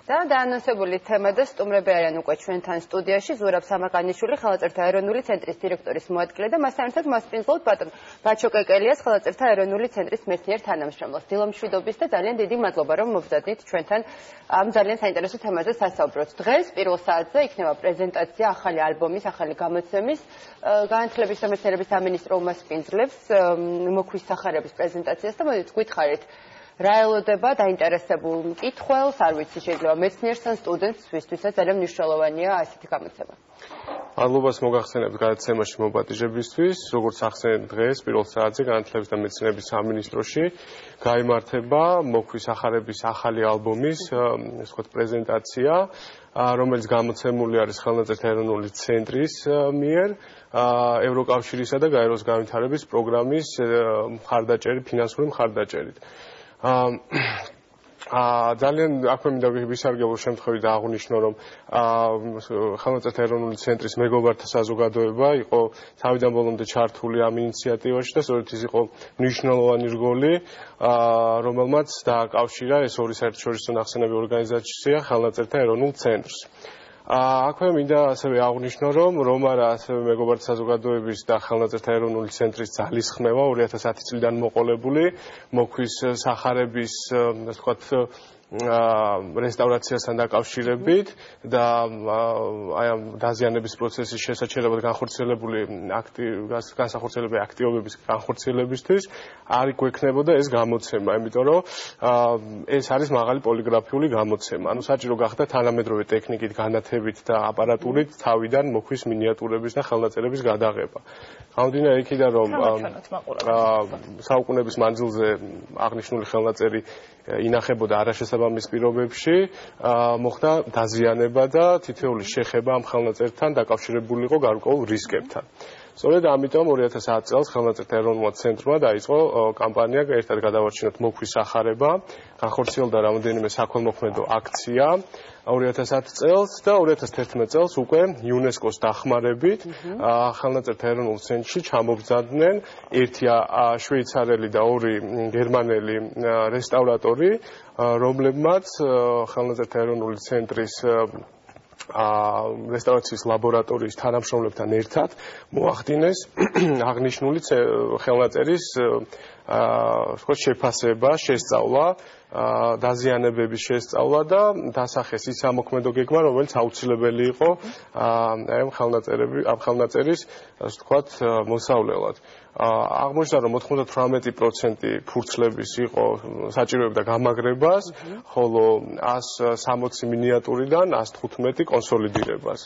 და დაანონსებული თემა და სტუმრები არიან უკვე ჩვენთან სტუდიაში ზურაბ სამაკანიშვილი, ხელნაწერთა ეროვნული ცენტრის დირექტორის მოადგილე და მასთან ერთად მასპინძლობთ ბატონ ბაჩო კეკელიას, ხელნაწერთა ეროვნული ცენტრის მეცნიერ თანამშრომლს. დილო მშვიდობის და ძალიან დიდი მადლობა, რომ მობრძადით ჩვენთან ამ ძალიან საინტერესო თემაზე სასაუბროთ. დღეს პირველ საათზე იქნება პრეზენტაცია ახალი ალბომის, ახალი გამოცემის, განათლების და მეცნიერების სამინისტრო უმასპინძლებს მოქვის სახარების პრეზენტაციას და მოდით გვითხარით რა ელოდება დაინტერესებულ მკითხველს, არ ვიცი, შეიძლება მეცნიერს ან სტუდენტს, ვისთვისაც ძალიან მნიშვნელოვანია ასეთი გამოცემა. მადლობას მოგახსენებთ გადაცემაში მოპატიჟებისთვის, როგორც ახსენეთ დღეს პირველ საათზე განათლების და მეცნიერების სამინისტროში გაიმართება მოქვის სახარების ახალი ალბომის, ასე ვთქვათ, პრეზენტაცია, რომელიც გამოცემული არის ხელნაწერთა ეროვნული ცენტრის მიერ, ევროკავშირისა და გაეროს განვითარების პროგრამის ფინანსური მხარდაჭერით. ძალიან აქვე მინდა ვისარგებლო შემთხვევით აღვნიშნო, რომ ხელნაწერთა ეროვნული ცენტრის მეგობართა საზოგადოება იყო თავიდან ბოლომდე ჩართული ამ ინიციატივაში და სწორედ ის იყო მნიშვნელოვანი რგოლი, რომელმაც დააკავშირა ეს ორი საერთაშორისო ნახსენები ორგანიზაცია ხელნაწერთა ეროვნულ ცენტრს. აქვე მინდა ასევე აღვნიშნო, რომ არა ასევე მეგობართა საზოგადოების და ხელნაწერთა ეროვნული ცენტრის ძალისხმევა 2010 წლიდან მოყოლებული მოქვის სახარების, ასე ვთქვათ, რესტავრაციასთან დაკავშირებით და აი ამ დაზიანების პროცესის შესაჩერებლად განსახორციელებელი აქტივობების განხორციელებისთვის არ გვექნებოდა ეს გამოცემა, იმიტომ რომ ეს არის მაღალი პოლიგრაფიული გამოცემა. ანუ საჭირო გახდა თანამედროვე ტექნიკით, განათებით და აპარატურით თავიდან მოქვის მინიატურების და ხელნაწერების გადაღება. გამომდინარე იქიდან, რომ საუკუნეების მანძილზე აღნიშნული ხელნაწერი ინახებოდა არაშესაბამის პირობებში, მოხდა დაზიანება და თითოეული შეხება ამ ხელნაწერთან დაკავშირებული იყო გარკვეულ რისკებთან. სწორედ ამიტომ 2010 წელს ხელნაწერთა ეროვნულმა ცენტრმა დაიწყო კამპანია ერთად გადავარჩინოთ მოქვის სახარება, განხორციელდა რამდენიმე საქველმოქმედო აქცია 2010 წელს და 2011 წელს უკვე იუნესკოს დახმარებით ხელნაწერთა ეროვნულ ცენტრში ჩამობრძანდნენ ერთი შვეიცარელი და ორი გერმანელი რესტავრატორი, რომლებმაც ხელნაწერთა ეროვნული ცენტრის რესტავრაციის ლაბორატორიის თანამშრომლებთან ერთად მოახდინეს აღნიშნული ხელნაწერის შეფასება, შესწავლა, დაზიანებების შესწავლა და დასახეს ის ამოქმედო გეგმა, რომელიც აუცილებელი იყო ამ ხელნაწერის, ასე ვთქვათ, მოსავლელად. აღმოჩნდა, რომ 98% ფურცლების იყო საჭიროებდა გამაგრებას, ხოლო 160 მინიატურიდან 115 კონსოლიდირებას.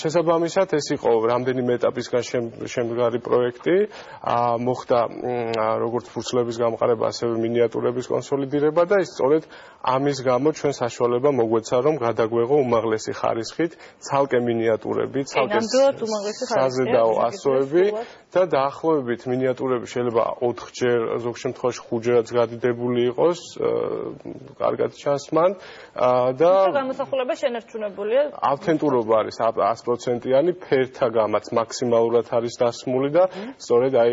შესაბამისად, ეს იყო რამდენიმე ეტაპისგან შემდგარი პროექტი, მოხდა როგორც ფურცლების გამყარება, ასევე მინიატურების კონსოლიდირება და ის სწორედ ამის გამო ჩვენ საშუალება მოგვეცა, რომ გადაგვეღო უმაღლესი ხარისხით ცალკე მინიატურები, ცალკე საზედაო ასოები და დაახლოებით მინიატურები შეიძლება 4-ჯერ, ზოგ შემთხვევაში 5-ჯერაც გადიდებული იყოს, კარგად ჩანს მან და გამოსახულება შენარჩუნებულია. ავთენტურობა არის 100%-იანი, ფერთა გამაც მაქსიმალურად არის დასმული და სწორედ აი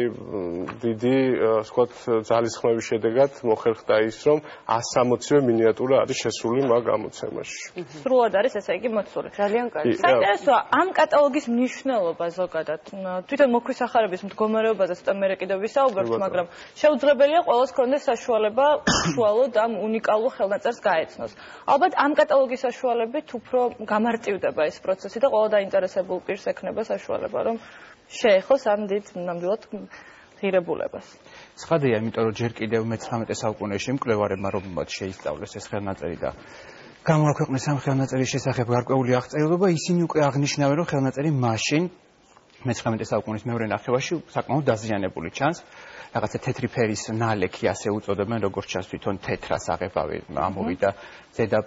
დიდი, ვთქვათ, ძალისხმევის შედეგად მოხერხდა ის, რომ 160-ვე მინიატურა არის შესული მაგ გამოცემაში. სრულად არის ესე იგი მოცული. ძალიან კარგი. საინტერესოა ამ კატალოგის მნიშვნელობა ზოგადად. თვითონ მოქვის სახარების მდგომარეობაზე მე კიდევ ვისაუბრებთ, მაგრამ შეუძლებელია ყველას ქონდეს საშუალება უშუალოდ ამ უნიკალურ ხელნაწერს გაეცნოს. ალბათ ამ კატალოგის საშუალებით უფრო გამარტივდება ეს პროცესი და ყველა დაინტერესებულ პირს ექნება საშუალება, რომ შეეხოს ამ დიდ ნამდვილად ღირებულებას. ცხადია, იმიტომ რომ ჯერ კიდევ მე-19 საუკუნეში მკვლევარებმა რომ შეისწავლეს ეს ხელნაწერი და გამოაქვეყნეს ამ ხელნაწერის შესახებ გარკვეული აღწერილობა, ისინი უკვე აღნიშნავენ, რომ ხელნაწერი მაშინ მე-19 საუკუნის მეორე ნახევარში საკმაოდ დაზიანებული ჩანს. რაღაცა თეთრი ფერის ნალექი ასე უწოდებენ, როგორც ჩანს თვითონ თეთრას აღებავი ამოვიდა ზედა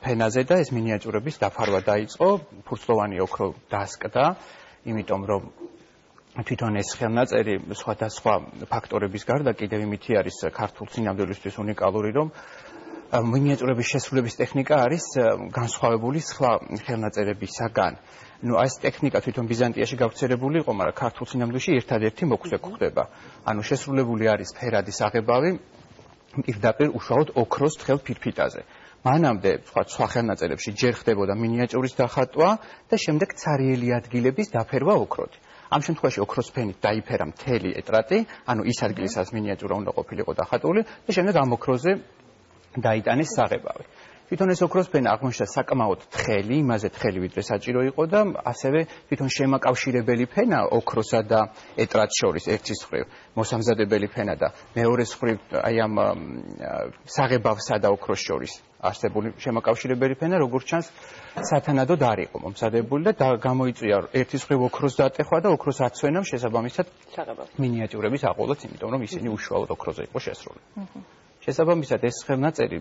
ფენაზე და ეს მინიატურების დაფარვა დაიწყო, ფურცლოვანი ოქრო დასკდა, იმიტომ რომ თვითონ ეს ხელნაწერი სხვადასხვა ფაქტორების გარდა კიდევ იმითი არის ქართულ სინამდვილისთვის უნიკალური, რომ მინიატურების შესრულების ტექნიკა არის განსხვავებული სხვა ხელნაწერებისაგან. ეს ტექნიკა თვითონ ბიზანტიაში გავრცელებული იყო, მაგრამ ქართულ სინამდვილეში ერთადერთი მოქვე გვხვდება. შესრულებული არის ფერადის აღებავი პირდაპირ უშუალოდ ოქროს თხელ ფირფიტაზე. მანამდე სხვა ხელნაწერებში ჯერ ხდებოდა მინიატურის დახატვა და შემდეგ ცარიელი ადგილების დაფერვა ოქროთი. ამ შემთხვევაში ოქროს ფენით დაიფერა მთელი ეტრატი, ანუ ის ადგილი, სადაც მინიატურა უნდა ყოფილიყო დახატული და შემდეგ ამ ოქროზე დაიტანეს საღებავი. თვითონ ეს ოქროს ფენა აღმოჩნდა საკმაოდ თხელი, იმაზე თხელი ვიდრე საჭირო იყო და ასევე თვითონ შემაკავშირებელი ფენა ოქროსა და ეტრატს შორის ერთის მხრივ მოსამზადებელი ფენა და მეორეს მხრივ აი ამ საღებავსა და ოქროს შორის არსებული შემაკავშირებელი ფენა როგორც ჩანს სათანადოდ არ იყო მომზადებული და გამოიწვია ერთის მხრივ ოქროს დატეხვა და ოქროს აცვენამ შესაბამისად მინიატიურების აყოლაც, იმიტომ რომ ისინი უშუალოდ ოქროზე იყო შესრული. შესაბამისად ეს ხელნაწერი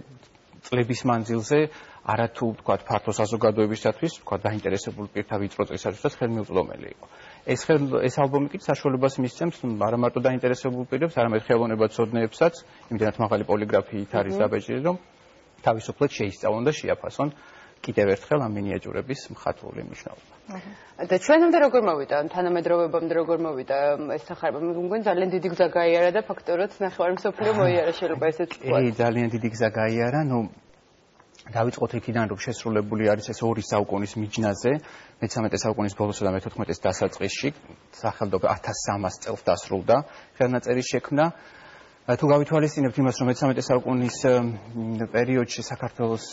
წლების მანძილზე არათუ თქვა ფართო საზოგადოებისათვის, თქვა დაინტერესებული პირთა ვიწრო წრისათვისაც ხელმიუწვდომელი იყო. ეს ალბომი კი საშუალებას მისცემს არა მარტო დაინტერესებულ პირებს, არამედ ხელოვნებაცოდნეებსაც, იმდენად მაღალი პოლიგრაფიით არის დაბეჭდილი, რომ თავისუფლად შეისწავლონ და შეაფასონ კიდევ ერთხელ ამ მინიატიურების მხატვრული მნიშვნელობა. და ჩვენამდე როგორ მოვიდა, თანამედროვეობამდე როგორ მოვიდა ეს სახარება? მე მგონი ძალიან დიდი გზა გაიარა და ფაქტობრივად ნახევარი მსოფლიო მოიარა, შეიძლება ესეც ვთქვა. ძალიან დიდი გზა გაიარა, დავიწყოთ იქიდან, რომ შესრულებული არის ეს 2 საუკუნის მიჯნაზე, მე-13 საუკუნის ბოლოსა და მე-14-ის დასაწყისში, სახელმწიფო 1300 წელს დასრულდა ხელნაწერის შექმნა. თუ გავითვალისწინებთ იმას, რომ მე-13 საუკუნის პერიოდში საქართველოს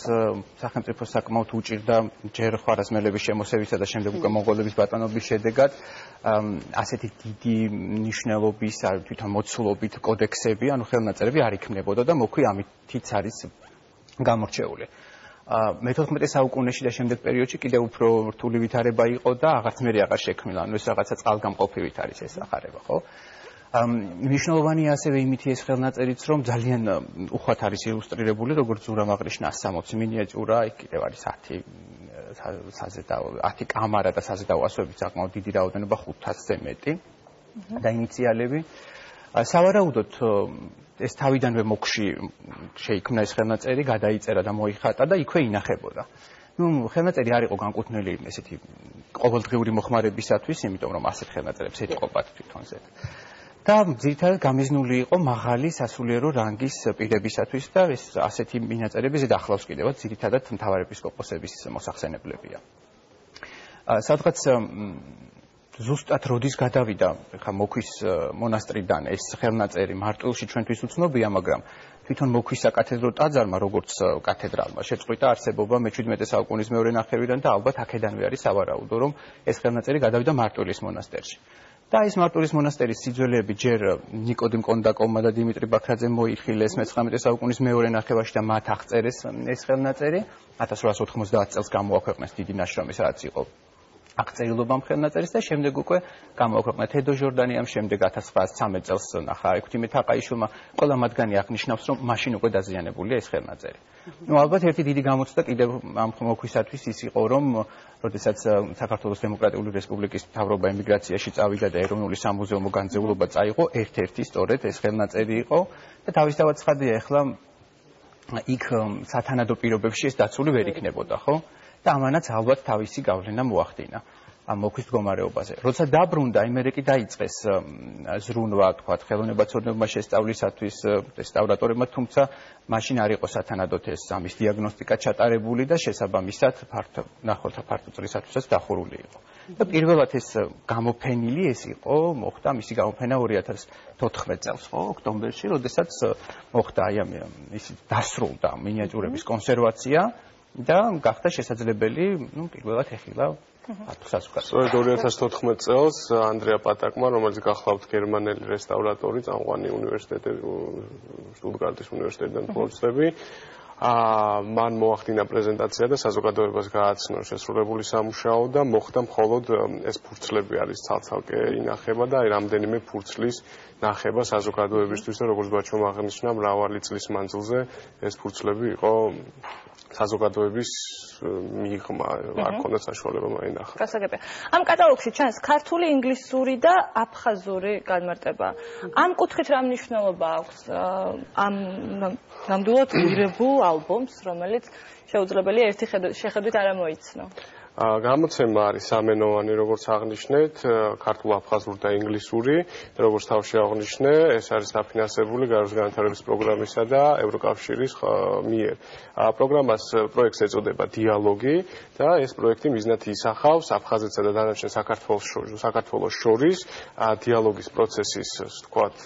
სახელმწიფო საკმაოდ უჭირდა ჯერ ხვარაზმელების შემოსევისა და შემდეგ უკვე მონღოლების ბატონობის შედეგად ასეთი დიდი მნიშვნელობის, თვითონ მოცულობით კოდექსები, ანუ ხელნაწერები არ იქმნებოდა და მოქვი ამითიც არის გამორჩეული. მე-14 საუკუნეში და შემდეგ პერიოდში კიდევ უფრო რთული ვითარება იყო და აღარც მე აღარ შექმნილა, ანუ ეს რაღაცა წყალგამყოფივით არის ეს სახარება, ხო? მნიშვნელოვანი ასევე იმითი ეს ხელნაწერიც, რომ ძალიან უხვად არის ილუსტრირებული, როგორც ზურამ აღნიშნა 160 მინიატიურა, იქ კიდევ არის 10 კამარა და საზედაო ასოების საკმაოდ დიდი რაოდენობა 500-ზე მეტი და ინიციალები. სავარაუდოდ ეს თავიდანვე მოკში შეიქმნა ეს ხელნაწერი, გადაიწერა და მოიხატა და იქვე ინახებოდა. ხელნაწერი არ იყო განკუთვნილი ესეთი ყოველდღიური მოხმარებისათვის, იმიტომ რომ ასეთ ხელნაწერებს ეტყობათ თვითონზე. და ძირითადად გამიზნული იყო მაღალი სასულიერო რანგის პირებისათვის და ეს ასეთი მინიატურები ზედ ახლავს კიდევაც ძირითადად მთავარეპისკოპოსების მოსახსენებლებია. სადღაც ზუსტად როდის გადავიდა ხა მოქვის მონასტრიდან ეს ხელნაწერი მარტვილში ჩვენთვის უცნობია, მაგრამ თვითონ მოქვის საკათედრო ტაძარმა როგორც კათედრალმა შეწყვიტა არსებობა მე-17 საუკუნის მეორე ნახევრიდან და ალბათ აქედანვე არის სავარაუდო, რომ ეს ხელნაწერი გადავიდა მარტვილის მონასტერში. და ეს მარტვილის მონასტერის სიძველეები ჯერ ნიკოდიმ კონდაკოვმა და დიმიტრი ბაქრაძემ მოიხილეს მე-19 საუკუნის მეორე ნახევარში და მათ აღწერეს ეს ხელნაწერი 1890 წელს გამოაქვეყნეს დიდი ნაშრომი, სადაც იყო აღწერილობა ამ ხელნაწერის და შემდეგ უკვე გამოაქვეყნა თედო ჟორდანიამ, შემდეგ 1913 წელს ნახა ექვთიმე თაყაიშვილმა, ყველა მათგანი აღნიშნავს, რომ მაშინ უკვე დაზიანებულია ეს ხელნაწერი. ალბათ ერთი დიდი გამოცდა კიდევ ამ მოქვისათვის ის იყო, რომ როდესაც საქართველოს დემოკრატიული რესპუბლიკის მთავრობა ემიგრაციაში წავიდა და ეროვნული სამუზეუმო განძეულობა წაიღო, ერთ-ერთი სწორედ ეს ხელნაწერი იყო და თავისთავად ცხადია, ეხლა იქ სათანადო პირობებში ეს დაცული ვერ იქნებოდა, ხო? და ამანაც ალბათ თავისი გავლენა მოახდინა ამ მოქვის მდგომარეობაზე. როცა დაბრუნდა, იმერე კი დაიწყეს ზრუნვა, თქვა, ხელოვნებაცოდნეობმა შესწავლისათვის რესტავრატორებმა, თუმცა მაშინ არ იყო სათანადოდ ეს ამის დიაგნოსტიკა ჩატარებული და შესაბამისად ნახორთა ფართო წრისათვისაც დახურული იყო. და პირველად ეს გამოფენილი ეს იყო, მოხდა მისი გამოფენა 2014 წელს, ხო, ოქტომბერში, როდესაც მოხდა აი ისი დასრულდა მინიატიურების კონსერვაცია და გახდა შესაძლებელი, პირველად ეხილა სწორედ 2014 წელს ანდრია პატაკმა, რომელიც გახლავთ გერმანელი რესტავრატორი, წამყვანი უნივერსიტეტი, შტუტგარტის უნივერსიტეტიდან ფლორცდები, მან მოახდინა პრეზენტაცია და საზოგადოებას გააცნო შესრულებული სამუშაო და მოხდა მხოლოდ ეს ფურცლები არის ცალ-ცალკე ინახება და აი რამდენიმე ფურცლის ნახება საზოგადოებისთვის და როგორც ბაჩომ აღნიშნა, მრავალი წლის მანძილზე ეს ფურცლები იყო საზოგადოების მიღმა, არ ქონდა საშუალება მაინახა. გასაგებია. ამ კატალოგში ჩანს ქართული, ინგლისური და აფხაზური განმარტება. ამ კუთხით რა მნიშვნელობა აქვს ამ ნამდვილად ღირებულ ალბომს, რომელიც შეუძლებელია ერთი შეხედვით არ მოიცნო? გამოცემა არის სამენოვანი, როგორც აღნიშნეთ, ქართულ-აფხაზური და ინგლისური, როგორც თავში აღნიშნე, ეს არის დაფინანსებული გარემოს განვითარების პროგრამისა და ევროკავშირის მიერ. პროექტს ეწოდება დიალოგი და ეს პროექტი მიზნად ისახავს აფხაზეთსა და დანარჩენ საქართველოს შორის დიალოგის პროცესის, ვთქვათ,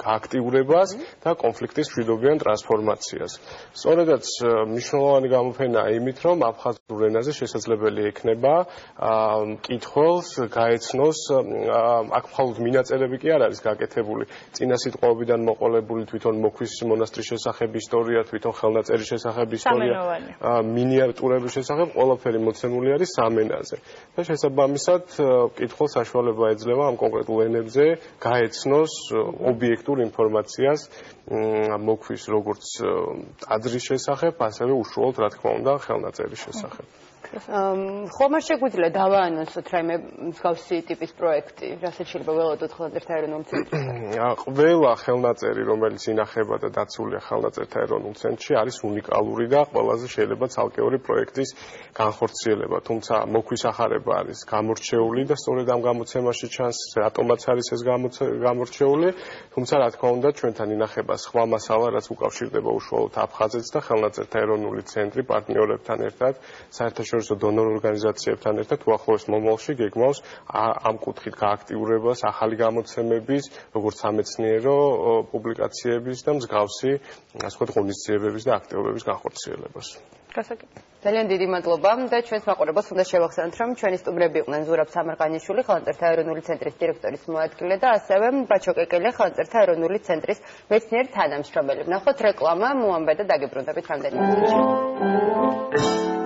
გააქტიურებას და კონფლიქტის მშვიდობიან ტრანსფორმაციას. სწორედაც მნიშვნელოვანი გამოფენაა იმით, რომ აფხაზურ ენაზე შესაძლებელი ექნება მკითხველს გაეცნოს აქ მხოლოდ მინაწერები კი არ არის გაკეთებული, წინა სიტყვაობიდან მოყოლებული თვითონ მოქვის მონასტრის შესახებ ისტორია, თვითონ ხელნაწერის შესახებ ისტორია, მინიატურების შესახებ ყველაფერი მოცემული არის სამ ენაზე. და შესაბამისად მკითხველს საშუალება ეძლევა ამ კონკრეტულ ენებზე გაეცნოს ობიექტურ ინფორმაციას მოქვის როგორც ტაძრის შესახებ, ასევე უშუალოდ რა თქმა უნდა ხელნაწერის შესახებ. ხომ არ შეგვიძლია დავაანონსოთ რაიმე მსგავსი ტიპის პროექტი, რასაც შეიძლება ველოდოთ ხელნაწერთა ეროვნულ ცენტრში? ყველა ხელნაწერი, რომელიც ინახება და დაცულია ხელნაწერთა ეროვნულ ცენტრში, არის უნიკალური და ყველაზე შეიძლება ცალკეული პროექტის განხორციელება. თუმცა მოქვის ახარება არის გამორჩეული და სწორედ ამ გამოცემაში ჩანს, რატომაც არის ეს გამორჩეული, თუმცა რა თქმა უნდა ჩვენთან ინახება სხვა მასალა, რაც უკავშირდება უშუალოდ აფხაზეთს და ხელნაწერთა ეროვნული ცენტრი პარტნიორებთან ერთად, საერთაშორისო დონორ ორგანიზაციებთან ერთად უახლოეს მომავალში გეგმავს ამ კუთხით გააქტიურებას, ახალი გამოცემების, როგორც სამეცნიერო პუბლიკაციების და მსგავსი, ასე ვთქვათ, ღონისძიებების და აქტივობების განხორციელებას. ძალიან დიდი მადლობა და ჩვენს მაყურებელს უნდა შევახსენოთ, რომ ჩვენი სტუმრები იყვნენ ზურაბ სამარყანიშვილი, ხელნაწერთა ეროვნული ცენტრის დირექტორის მოადგილე და ასევე ბაჩო კეკელია, ხელნაწერთა ეროვნული ცენტრის მეცნიერ თანამშრომელი. ვნახოთ რეკლამა, მოამბე და დაგებრუნდებით რამდენიმე წუთში.